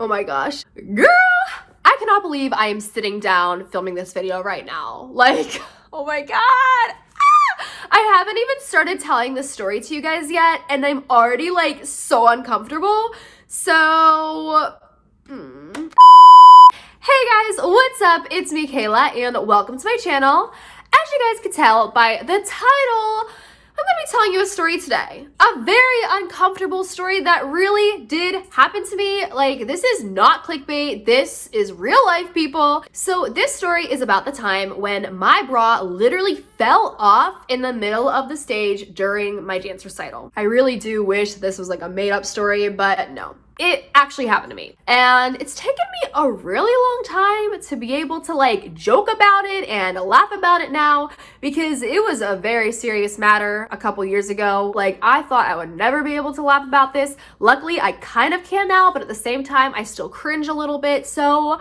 Oh my gosh. Girl, I cannot believe I am sitting down filming this video right now. Like, oh my God. I haven't even started telling the story to you guys yet, and I'm already like so uncomfortable. So, Hey guys, what's up? It's me, Kayla, and welcome to my channel. As you guys could tell by the title, I'm gonna be telling you a story today. A very uncomfortable story that really did happen to me. Like, this is not clickbait, this is real life, people. So this story is about the time when my bra literally fell off in the middle of the stage during my dance recital. I really do wish this was like a made up story, but no. It actually happened to me, and it's taken me a really long time to be able to like joke about it and laugh about it now, because it was a very serious matter a couple years ago. Like, I thought I would never be able to laugh about this. Luckily, I kind of can now, but at the same time, I still cringe a little bit. So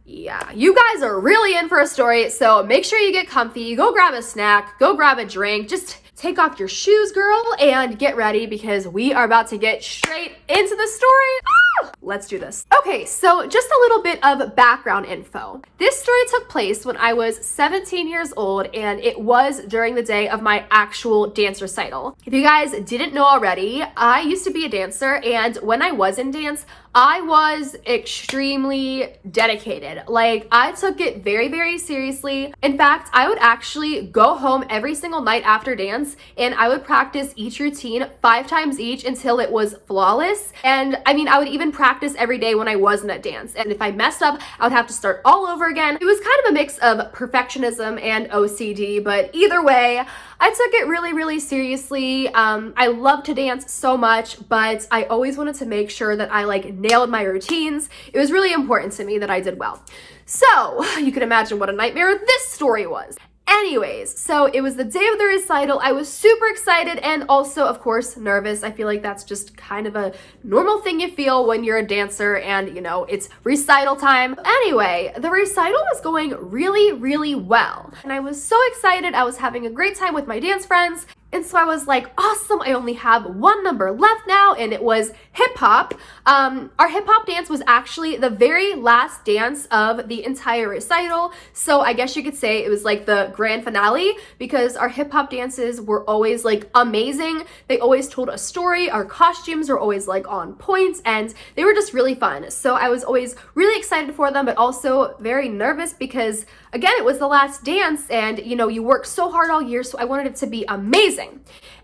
yeah, you guys are really in for a story, so make sure you get comfy, go grab a snack, go grab a drink, just take off your shoes, girl, and get ready because we are about to get straight into the story. Let's do this. Okay, so just a little bit of background info. This story took place when I was 17 years old, and it was during the day of my actual dance recital. If you guys didn't know already, I used to be a dancer, and when I was in dance, I was extremely dedicated. Like, I took it very, very seriously. In fact, I would actually go home every single night after dance, and I would practice each routine 5 times each until it was flawless. And I mean, I would even practice every day when I wasn't at dance. And if I messed up, I would have to start all over again. It was kind of a mix of perfectionism and OCD, but either way, I took it really, really seriously. I love to dance so much, but I always wanted to make sure that I like nailed my routines. It was really important to me that I did well. So you can imagine what a nightmare this story was. Anyways, so it was the day of the recital. I was super excited and also, of course, nervous. I feel like that's just kind of a normal thing you feel when you're a dancer and, you know, it's recital time. Anyway, the recital was going really, really well. And I was so excited. I was having a great time with my dance friends. And so I was like, awesome, I only have one number left now, and it was hip hop. Our hip hop dance was actually the very last dance of the entire recital. So I guess you could say it was like the grand finale, because our hip hop dances were always like amazing. They always told a story. Our costumes were always like on point, and they were just really fun. So I was always really excited for them, but also very nervous because, again, it was the last dance, and you know, you work so hard all year, so I wanted it to be amazing.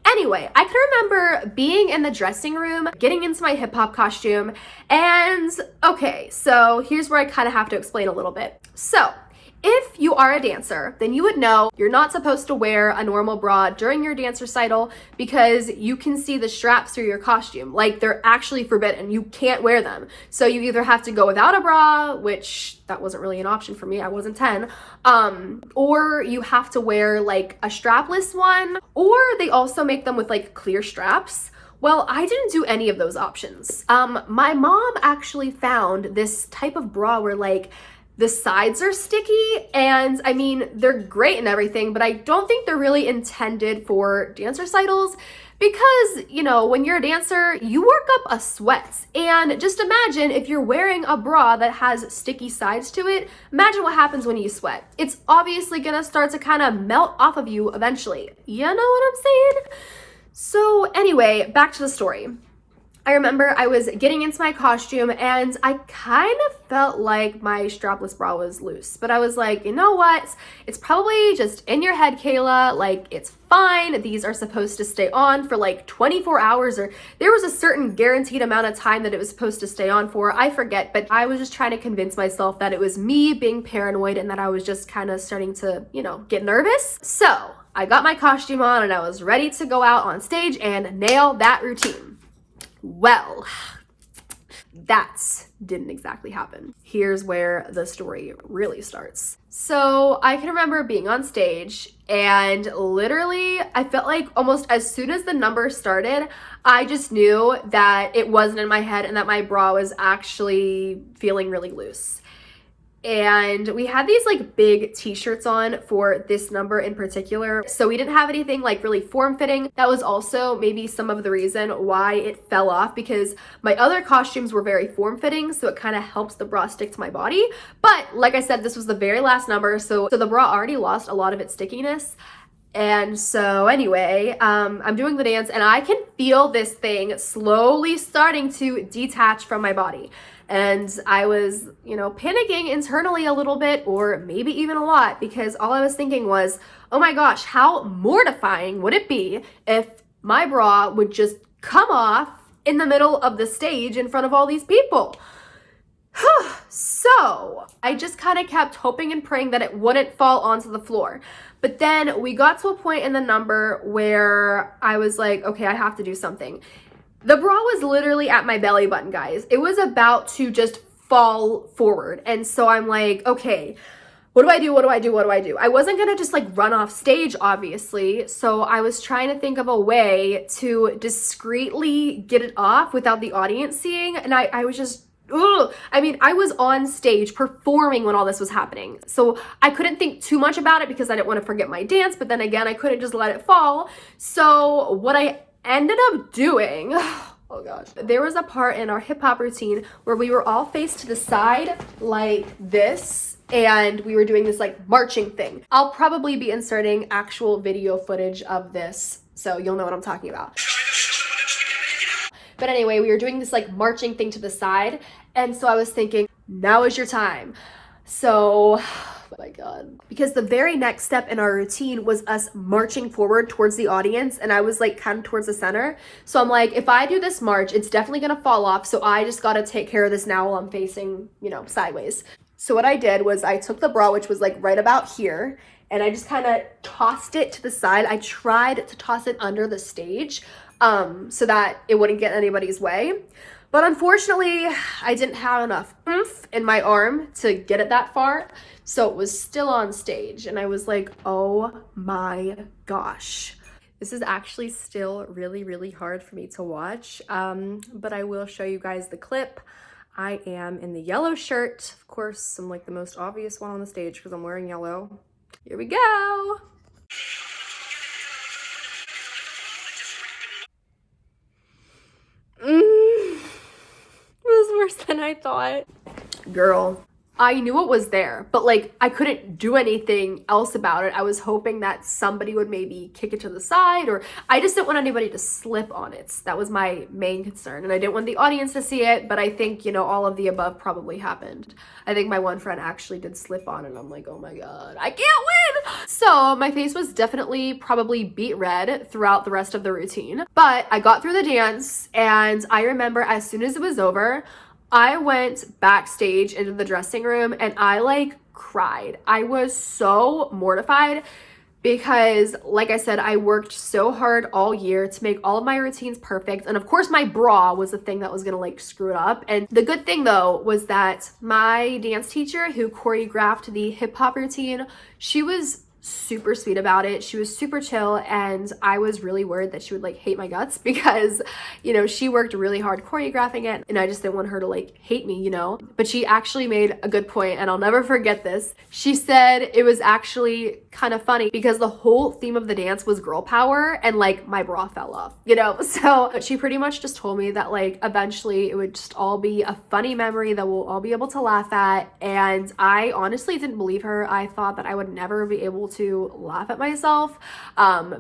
Anyway, I can remember being in the dressing room, getting into my hip hop costume, and okay, so here's where I kind of have to explain a little bit. So, if you are a dancer, then you would know you're not supposed to wear a normal bra during your dance recital because you can see the straps through your costume. Like, they're actually forbidden. You can't wear them. So you either have to go without a bra, which that wasn't really an option for me. I wasn't 10. Or you have to wear like a strapless one, or they also make them with like clear straps. Well, I didn't do any of those options. My mom actually found this type of bra where like the sides are sticky, and I mean, they're great and everything, but I don't think they're really intended for dance recitals because, you know, when you're a dancer, you work up a sweat. And just imagine if you're wearing a bra that has sticky sides to it, imagine what happens when you sweat. It's obviously gonna start to kind of melt off of you eventually. You know what I'm saying? So anyway, back to the story. I remember I was getting into my costume and I kind of felt like my strapless bra was loose, but I was like, you know what? It's probably just in your head, Kayla. Like, it's fine. These are supposed to stay on for like 24 hours, or there was a certain guaranteed amount of time that it was supposed to stay on for. I forget, but I was just trying to convince myself that it was me being paranoid and that I was just kind of starting to, you know, get nervous. So I got my costume on and I was ready to go out on stage and nail that routine. Well, that didn't exactly happen. Here's where the story really starts. So I can remember being on stage and literally I felt like almost as soon as the number started, I just knew that it wasn't in my head and that my bra was actually feeling really loose. and we had these like big t-shirts on for this number in particular, so we didn't have anything like really form-fitting. That was also maybe some of the reason why it fell off, because my other costumes were very form-fitting, so it kind of helps the bra stick to my body. But like I said, this was the very last number, so the bra already lost a lot of its stickiness. And so anyway, I'm doing the dance and I can feel this thing slowly starting to detach from my body. And I was, you know, panicking internally a little bit, or maybe even a lot, because all I was thinking was, oh my gosh, how mortifying would it be if my bra would just come off in the middle of the stage in front of all these people? So I just kind of kept hoping and praying that it wouldn't fall onto the floor. But then we got to a point in the number where I was like, okay, I have to do something. The bra was literally at my belly button, guys. It was about to just fall forward. And so I'm like, okay, what do I do? What do I do? What do I do? I wasn't going to just like run off stage, obviously. So I was trying to think of a way to discreetly get it off without the audience seeing. And I was just, ugh. I mean, I was on stage performing when all this was happening. So I couldn't think too much about it because I didn't want to forget my dance. But then again, I couldn't just let it fall. So what I ended up doing, oh gosh, there was a part in our hip hop routine where we were all faced to the side like this, and we were doing this like marching thing. I'll probably be inserting actual video footage of this, so you'll know what I'm talking about. But anyway, we were doing this like marching thing to the side, and so I was thinking, now is your time. So, oh my God. Because the very next step in our routine was us marching forward towards the audience, and I was like kind of towards the center. So I'm like, if I do this march, it's definitely gonna fall off, so I just gotta take care of this now while I'm facing, you know, sideways. So what I did was I took the bra, which was like right about here, and I just kind of tossed it to the side. I tried to toss it under the stage so that it wouldn't get anybody's way. But unfortunately, I didn't have enough oomph in my arm to get it that far. So it was still on stage. And I was like, oh my gosh. This is actually still really, really hard for me to watch. But I will show you guys the clip. I am in the yellow shirt. Of course, I'm like the most obvious one on the stage because I'm wearing yellow. Here we go. It was worse than I thought. Girl, I knew it was there, but like I couldn't do anything else about it. I was hoping that somebody would maybe kick it to the side, or I just didn't want anybody to slip on it. That was my main concern. And I didn't want the audience to see it, but I think, you know, all of the above probably happened. I think my one friend actually did slip on, and I'm like, oh my God, I can't win. So my face was definitely probably beet red throughout the rest of the routine, but I got through the dance, and I remember as soon as it was over, I went backstage into the dressing room and I like cried. I was so mortified because, like I said, I worked so hard all year to make all of my routines perfect. And of course, my bra was the thing that was gonna like screw it up. And the good thing though was that my dance teacher who choreographed the hip hop routine, she was super sweet about it. She was super chill, and I was really worried that she would like hate my guts because, you know, she worked really hard choreographing it, and I just didn't want her to like hate me, you know. But she actually made a good point, and I'll never forget this. She said it was actually kind of funny because the whole theme of the dance was girl power, and like my bra fell off, you know. So she pretty much just told me that like eventually it would just all be a funny memory that we'll all be able to laugh at. And I honestly didn't believe her. I thought that I would never be able to laugh at myself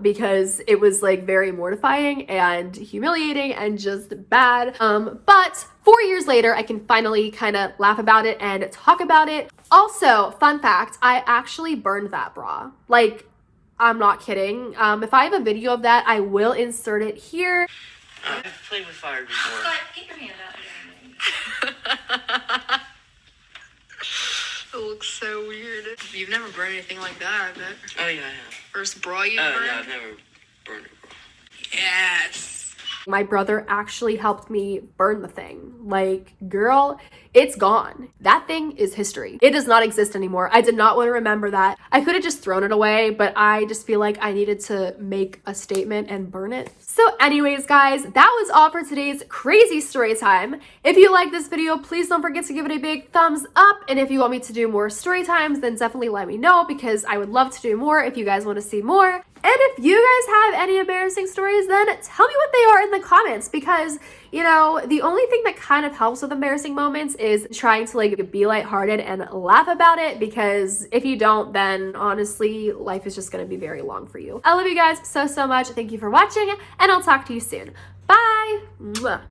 because it was like very mortifying and humiliating and just bad. But 4 years later, I can finally kind of laugh about it and talk about it. Also, fun fact, I actually burned that bra. Like, I'm not kidding. If I have a video of that, I will insert it here. I've played with fire before. But get your hand out. It looks so weird. You've never burned anything like that, I bet. Oh yeah, I have. First bra you Oh burned? no, I've never burned a bra. Yes. My brother actually helped me burn the thing. Like, girl, it's gone. That thing is history. It does not exist anymore. I did not want to remember that. I could have just thrown it away, but I just feel like I needed to make a statement and burn it. So anyways, guys, that was all for today's crazy story time. If you like this video, please don't forget to give it a big thumbs up. And if you want me to do more story times, then definitely let me know, because I would love to do more if you guys want to see more. And if you guys have any embarrassing stories, then tell me what they are in the comments, because, you know, the only thing that kind of helps with embarrassing moments is trying to like be lighthearted and laugh about it, because if you don't, then honestly, life is just going to be very long for you. I love you guys so much. Thank you for watching, and I'll talk to you soon. Bye! Mwah.